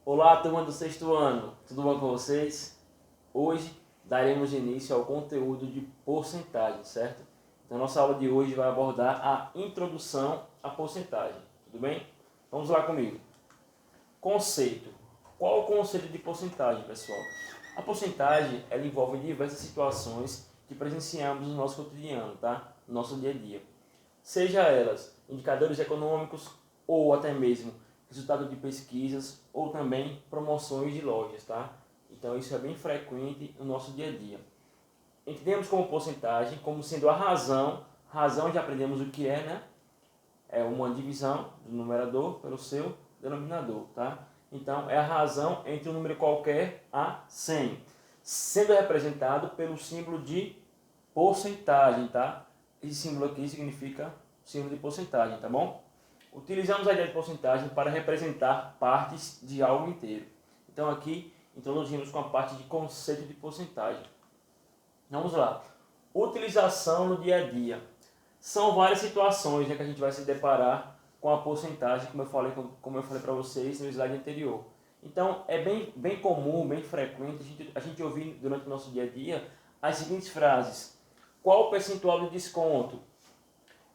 Olá, turma do sexto ano, tudo bom com vocês? Hoje daremos início ao conteúdo de porcentagem, certo? Então, nossa aula de hoje vai abordar a introdução à porcentagem, tudo bem? Vamos lá comigo. Conceito. Qual o conceito de porcentagem, pessoal? A porcentagem, ela envolve diversas situações que presenciamos no nosso cotidiano, tá? No nosso dia a dia. Seja elas indicadores econômicos ou até mesmo resultado de pesquisas ou também promoções de lojas, tá? Então isso é bem frequente no nosso dia a dia. Entendemos como porcentagem como sendo a razão já aprendemos o que é, né? É uma divisão do numerador pelo seu denominador, tá? Então é a razão entre um número qualquer a 100, sendo representado pelo símbolo de porcentagem, tá? Esse símbolo aqui significa símbolo de porcentagem, tá bom? Utilizamos a ideia de porcentagem para representar partes de algo inteiro. Então aqui introduzimos com a parte de conceito de porcentagem. Vamos lá. Utilização no dia a dia. São várias situações, né, que a gente vai se deparar com a porcentagem, como eu falei para vocês no slide anterior. Então é bem comum, bem frequente a gente ouvir durante o nosso dia a dia as seguintes frases: qual o percentual de desconto?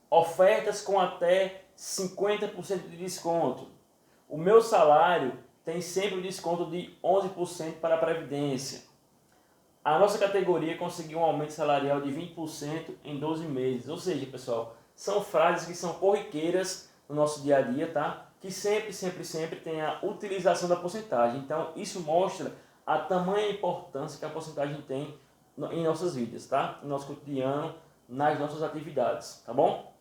Ofertas com até 50% de desconto. O meu salário tem sempre um desconto de 11% para a Previdência. A nossa categoria conseguiu um aumento salarial de 20% em 12 meses. Ou seja, pessoal, são frases que são corriqueiras no nosso dia a dia, tá? Que sempre tem a utilização da porcentagem. Então, isso mostra a tamanha importância que a porcentagem tem em nossas vidas, tá? No nosso cotidiano, nas nossas atividades, tá bom?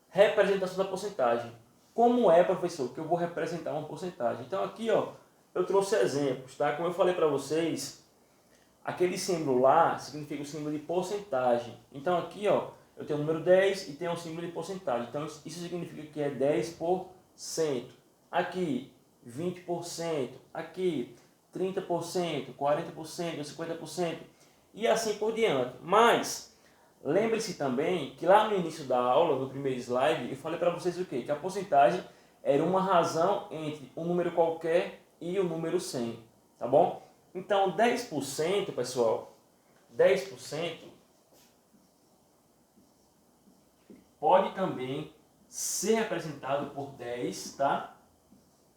Representação da porcentagem. Como é, professor, que eu vou representar uma porcentagem? Então aqui, ó, eu trouxe exemplos, tá? Como eu falei para vocês, aquele símbolo lá significa o símbolo de porcentagem. Então aqui, ó, eu tenho o número 10 e tenho um símbolo de porcentagem. Então isso significa que é 10%. Aqui, 20%. Aqui, 30%, 40%, 50%. E assim por diante. Mas lembre-se também que lá no início da aula, no primeiro slide, eu falei para vocês o quê? Que a porcentagem era uma razão entre um número qualquer e o número 100, tá bom? Então 10%, pessoal, 10% pode também ser representado por 10, tá?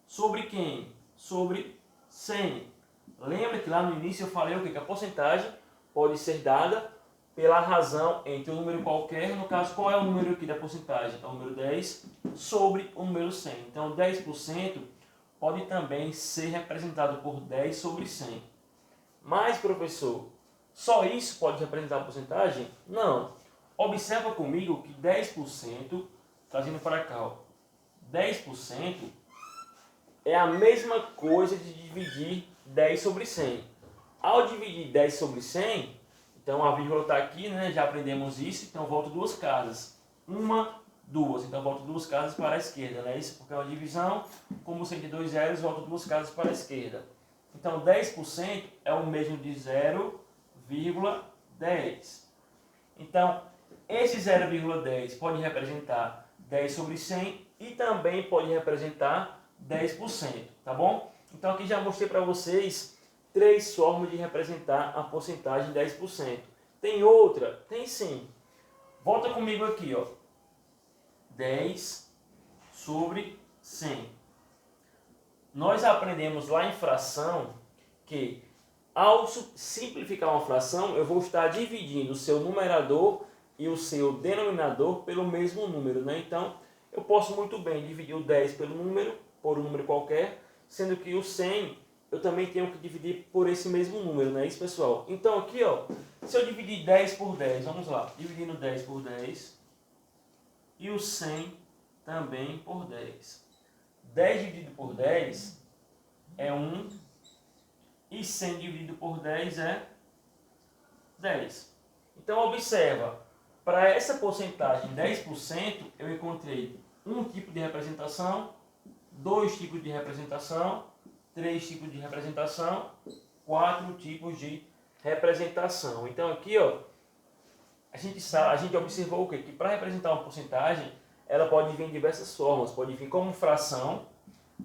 Sobre quem? Sobre 100. Lembra que lá no início eu falei o quê? Que a porcentagem pode ser dada pela razão entre um número qualquer, no caso, qual é o número aqui da porcentagem? Então, o número 10 sobre o número 100. Então, 10% pode também ser representado por 10 sobre 100. Mas, professor, só isso pode representar a porcentagem? Não. Observa comigo que 10%, trazendo para cá, ó, 10% é a mesma coisa de dividir 10 sobre 100. Ao dividir 10 sobre 100, então a vírgula está aqui, né? Já aprendemos isso, então volto duas casas. Uma, duas, então volto duas casas para a esquerda, não é isso? Porque é uma divisão, como 102 zeros, volto duas casas para a esquerda. Então 10% é o mesmo de 0,10. Então esse 0,10 pode representar 10 sobre 100 e também pode representar 10%, tá bom? Então aqui já mostrei para vocês três formas de representar a porcentagem 10%. Tem outra? Tem sim. Volta comigo aqui, ó. 10 sobre 100. Nós aprendemos lá em fração que ao simplificar uma fração, eu vou estar dividindo o seu numerador e o seu denominador pelo mesmo número, né? Então, eu posso muito bem dividir o 10 pelo número, por um número qualquer, sendo que o 100 eu também tenho que dividir por esse mesmo número, não é isso, pessoal? Então aqui, ó, se eu dividir 10 por 10, vamos lá, dividindo 10 por 10, e o 100 também por 10. 10 dividido por 10 é 1, e 100 dividido por 10 é 10. Então observa, para essa porcentagem 10%, eu encontrei um tipo de representação, dois tipos de representação, três tipos de representação, quatro tipos de representação. Então aqui, ó, a gente observou o quê? Que para representar uma porcentagem, ela pode vir de diversas formas. Pode vir como fração,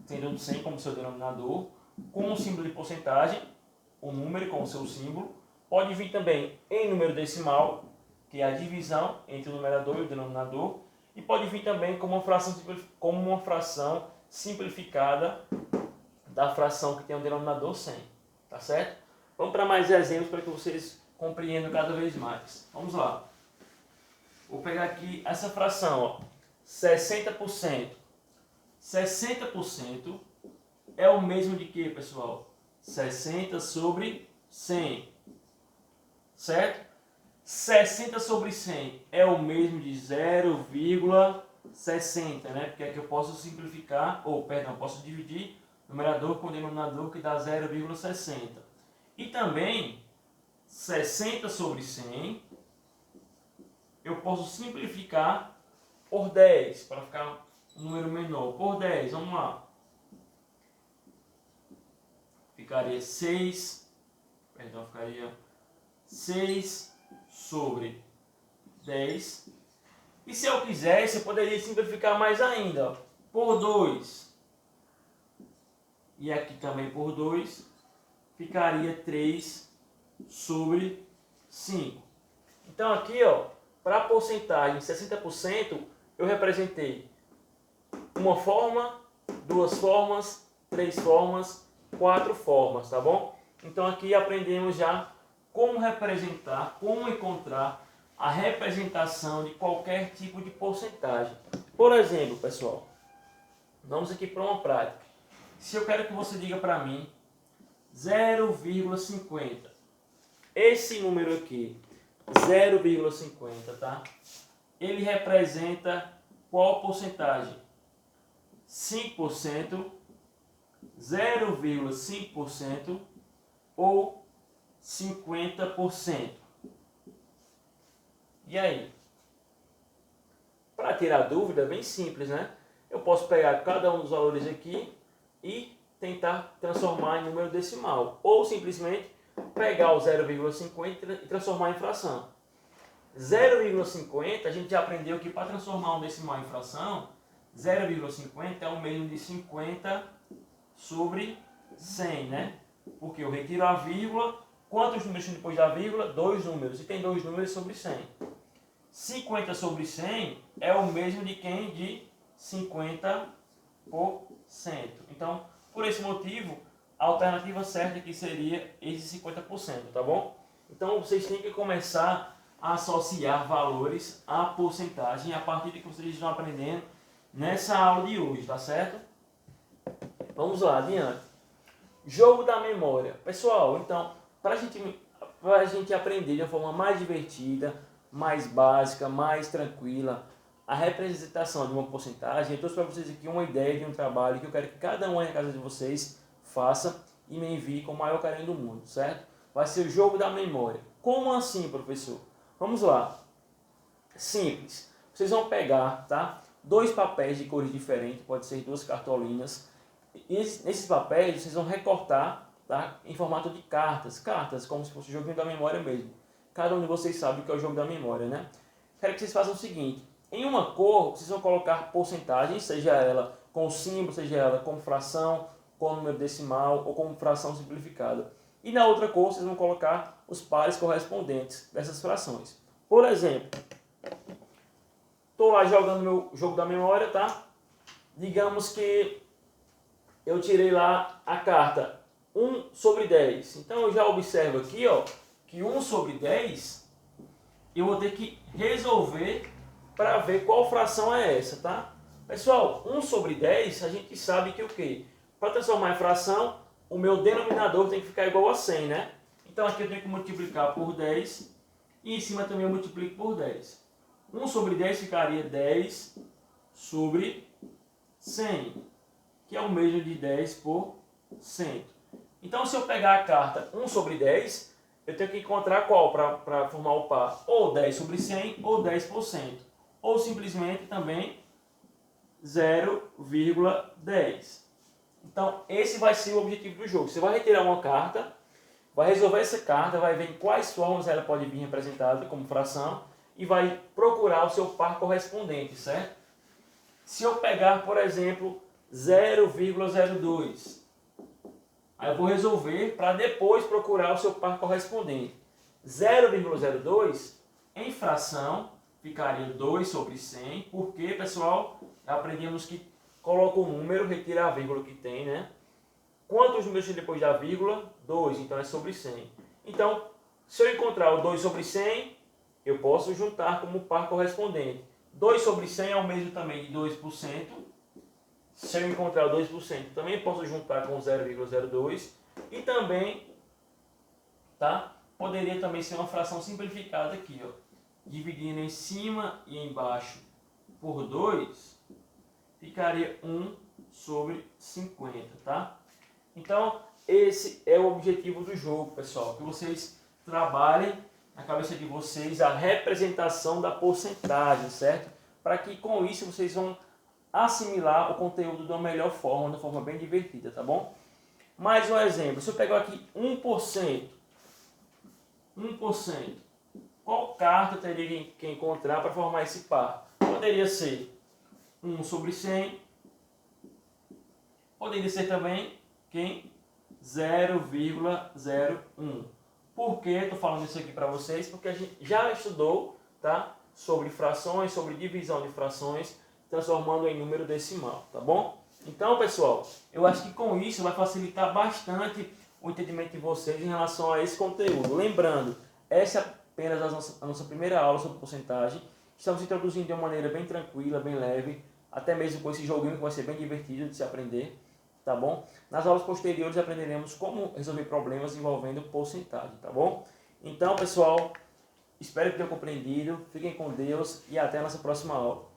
tendo o 100 como seu denominador, com o símbolo de porcentagem, o número com o seu símbolo. Pode vir também em número decimal, que é a divisão entre o numerador e o denominador. E pode vir também como uma fração simplificada da fração que tem o denominador 100. Tá certo? Vamos para mais exemplos para que vocês compreendam cada vez mais. Vamos lá. Vou pegar aqui essa fração, ó, 60%. 60% é o mesmo de quê, pessoal? 60 sobre 100. Certo? 60 sobre 100 é o mesmo de 0,60, né? Porque aqui eu posso simplificar, posso dividir numerador com denominador, que dá 0,60. E também 60 sobre 100 eu posso simplificar por 10, para ficar um número menor. Por 10, vamos lá. Ficaria 6 sobre 10. E se eu quisesse, eu poderia simplificar mais ainda, ó, por 2. E aqui também por 2, ficaria 3 sobre 5. Então aqui, ó, para a porcentagem 60%, eu representei uma forma, 2 formas, 3 formas, 4 formas, tá bom? Então aqui aprendemos já como representar, como encontrar a representação de qualquer tipo de porcentagem. Por exemplo, pessoal, vamos aqui para uma prática. Se eu quero que você diga para mim 0,50, esse número aqui, 0,50, tá? Ele representa qual porcentagem? 5%, 0,5% ou 50%. E aí? Para tirar dúvida, é bem simples, né? Eu posso pegar cada um dos valores aqui e tentar transformar em número decimal. Ou simplesmente pegar o 0,50 e transformar em fração. 0,50, a gente já aprendeu que para transformar um decimal em fração, 0,50 é o mesmo de 50 sobre 100, né? Porque eu retiro a vírgula. Quantos números tem depois da vírgula? 2 números. E tem 2 números sobre 100. 50 sobre 100 é o mesmo de quem? De 50%. Então, por esse motivo, a alternativa certa aqui seria esse 50%, tá bom? Então, vocês têm que começar a associar valores à porcentagem a partir de que vocês estão aprendendo nessa aula de hoje, tá certo? Vamos lá, adiante. Jogo da memória. Pessoal, então, para a gente aprender de uma forma mais divertida, mais básica, mais tranquila, a representação de uma porcentagem, eu trouxe para vocês aqui uma ideia de um trabalho que eu quero que cada um na casa de vocês faça e me envie com o maior carinho do mundo, certo? Vai ser o jogo da memória. Como assim, professor? Vamos lá. Simples. Vocês vão pegar, tá? 2 papéis de cores diferentes, pode ser 2 cartolinas. E nesses papéis vocês vão recortar, tá? Em formato de cartas. Cartas, como se fosse o joguinho da memória mesmo. Cada um de vocês sabe o que é o jogo da memória, né? Quero que vocês façam o seguinte. Em uma cor, vocês vão colocar porcentagem, seja ela com símbolo, seja ela com fração, com número decimal ou com fração simplificada. E na outra cor, vocês vão colocar os pares correspondentes dessas frações. Por exemplo, estou lá jogando meu jogo da memória, tá? Digamos que eu tirei lá a carta 1 sobre 10. Então eu já observo aqui, ó, que 1 sobre 10 eu vou ter que resolver para ver qual fração é essa, tá? Pessoal, 1 sobre 10 a gente sabe que o quê? Para transformar em fração, o meu denominador tem que ficar igual a 100, né? Então aqui eu tenho que multiplicar por 10 e em cima também eu multiplico por 10. 1 sobre 10 ficaria 10 sobre 100, que é o mesmo de 10 por 100. Então se eu pegar a carta 1 sobre 10, eu tenho que encontrar qual para formar o par? Ou 10 sobre 100 ou 10%. Ou simplesmente também 0,10. Então, esse vai ser o objetivo do jogo. Você vai retirar uma carta, vai resolver essa carta, vai ver em quais formas ela pode vir representada como fração e vai procurar o seu par correspondente, certo? Se eu pegar, por exemplo, 0,02. Aí eu vou resolver para depois procurar o seu par correspondente. 0,02 em fração ficaria 2 sobre 100. Porque, pessoal, aprendemos que coloca o número, retira a vírgula que tem, né? Quantos números tem depois da vírgula? 2, então é sobre 100. Então, se eu encontrar o 2 sobre 100, eu posso juntar como par correspondente. 2 sobre 100 é o mesmo também de 2%. Se eu encontrar o 2%, também posso juntar com 0,02. E também, tá? Poderia também ser uma fração simplificada aqui, ó. Dividindo em cima e embaixo por 2, ficaria 1 sobre 50, tá? Então, esse é o objetivo do jogo, pessoal. Que vocês trabalhem na cabeça de vocês a representação da porcentagem, certo? Para que com isso vocês vão assimilar o conteúdo de uma melhor forma, de uma forma bem divertida, tá bom? Mais um exemplo. Se eu pegar aqui 1%, qual carta eu teria que encontrar para formar esse par? Poderia ser 1 sobre 100. Poderia ser também quem? 0,01. Por que estou falando isso aqui para vocês? Porque a gente já estudou, tá? Sobre frações, sobre divisão de frações, transformando em número decimal, tá bom? Então, pessoal, eu acho que com isso vai facilitar bastante o entendimento de vocês em relação a esse conteúdo. Lembrando, essa é apenas a nossa primeira aula sobre porcentagem. Estamos introduzindo de uma maneira bem tranquila, bem leve, até mesmo com esse joguinho que vai ser bem divertido de se aprender, tá bom? Nas aulas posteriores aprenderemos como resolver problemas envolvendo porcentagem, tá bom? Então, pessoal, espero que tenham compreendido, fiquem com Deus e até a nossa próxima aula.